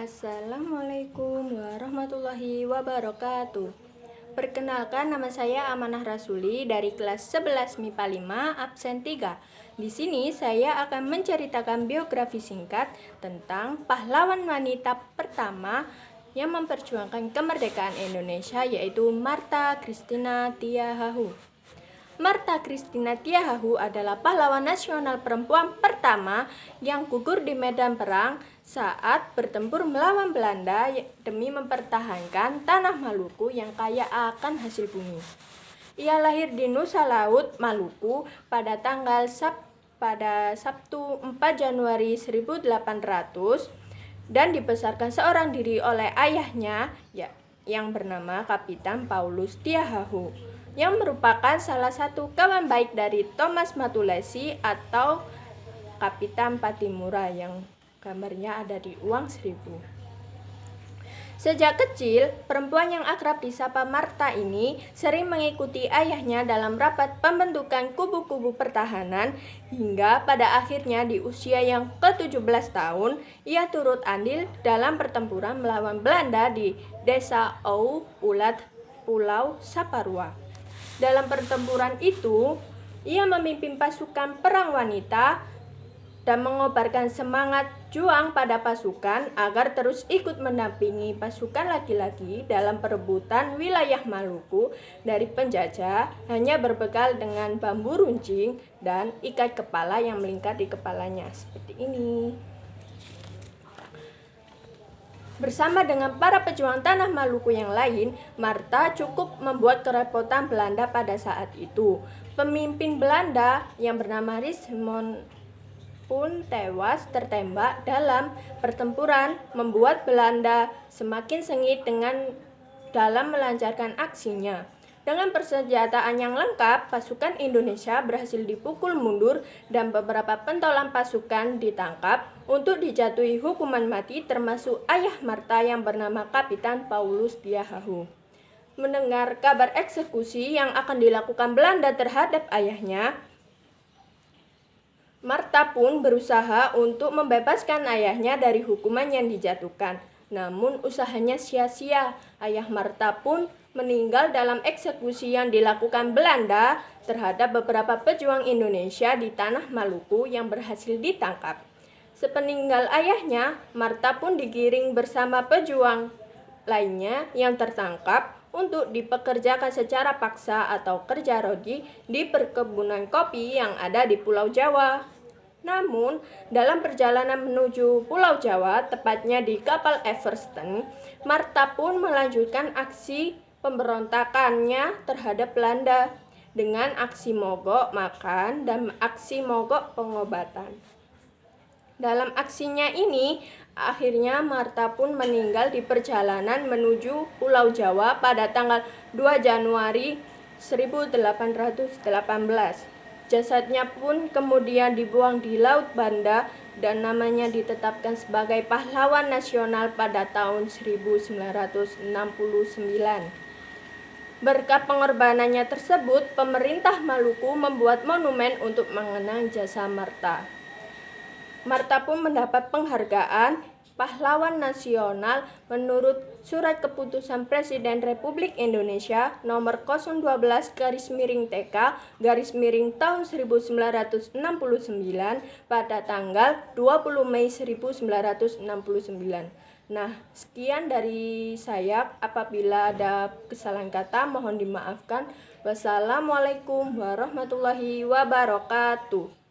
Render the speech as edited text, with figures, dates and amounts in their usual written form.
Assalamualaikum warahmatullahi wabarakatuh. Perkenalkan, nama saya Amanah Rasuli dari kelas 11 MIPA 5 absen 3. Di sini saya akan menceritakan biografi singkat tentang pahlawan wanita pertama yang memperjuangkan kemerdekaan Indonesia, yaitu Martha Christina Tiahahu. Martha Christina Tiahahu adalah pahlawan nasional perempuan pertama yang gugur di medan perang saat bertempur melawan Belanda demi mempertahankan tanah Maluku yang kaya akan hasil bumi. Ia lahir di Nusa Laut, Maluku pada Sabtu 4 Januari 1800 dan dibesarkan seorang diri oleh ayahnya yang bernama Kapitan Paulus Tiahahu, yang merupakan salah satu kawan baik dari Thomas Matulesi atau Kapitan Patimura yang gambarnya ada di uang 1000. Sejak kecil, perempuan yang akrab disapa Martha ini sering mengikuti ayahnya dalam rapat pembentukan kubu-kubu pertahanan hingga pada akhirnya di usia yang ke-17 tahun ia turut andil dalam pertempuran melawan Belanda di Desa Ou Ulat, Pulau Saparua. Dalam pertempuran itu, ia memimpin pasukan perang wanita dan mengobarkan semangat juang pada pasukan agar terus ikut mendampingi pasukan laki-laki dalam perebutan wilayah Maluku dari penjajah, hanya berbekal dengan bambu runcing dan ikat kepala yang melingkar di kepalanya seperti ini. Bersama dengan para pejuang tanah Maluku yang lain, Martha cukup membuat kerepotan Belanda pada saat itu. Pemimpin Belanda yang bernama Richmond pun tewas tertembak dalam pertempuran, membuat Belanda semakin sengit dalam melancarkan aksinya. Dengan persenjataan yang lengkap, pasukan Indonesia berhasil dipukul mundur dan beberapa pentolan pasukan ditangkap untuk dijatuhi hukuman mati, termasuk ayah Martha yang bernama Kapitan Paulus Tiahahu. Mendengar kabar eksekusi yang akan dilakukan Belanda terhadap ayahnya, Martha pun berusaha untuk membebaskan ayahnya dari hukuman yang dijatuhkan. Namun usahanya sia-sia. Ayah Martha pun meninggal dalam eksekusi yang dilakukan Belanda terhadap beberapa pejuang Indonesia di tanah Maluku yang berhasil ditangkap. Sepeninggal ayahnya, Martha pun digiring bersama pejuang lainnya yang tertangkap untuk dipekerjakan secara paksa atau kerja rodi di perkebunan kopi yang ada di Pulau Jawa. Namun, dalam perjalanan menuju Pulau Jawa, tepatnya di kapal Everston, Martha pun melanjutkan aksi pemberontakannya terhadap Belanda dengan aksi mogok makan dan aksi mogok pengobatan. Dalam aksinya ini, akhirnya Martha pun meninggal di perjalanan menuju Pulau Jawa pada tanggal 2 Januari 1818. Jasadnya pun kemudian dibuang di Laut Banda dan namanya ditetapkan sebagai pahlawan nasional pada tahun 1969. Berkat pengorbanannya tersebut, pemerintah Maluku membuat monumen untuk mengenang jasa Martha. Martha pun mendapat penghargaan pahlawan nasional menurut Surat Keputusan Presiden Republik Indonesia nomor 012/TK/tahun 1969 pada tanggal 20 Mei 1969. Nah, sekian dari saya. Apabila ada kesalahan kata mohon dimaafkan. Wassalamualaikum warahmatullahi wabarakatuh.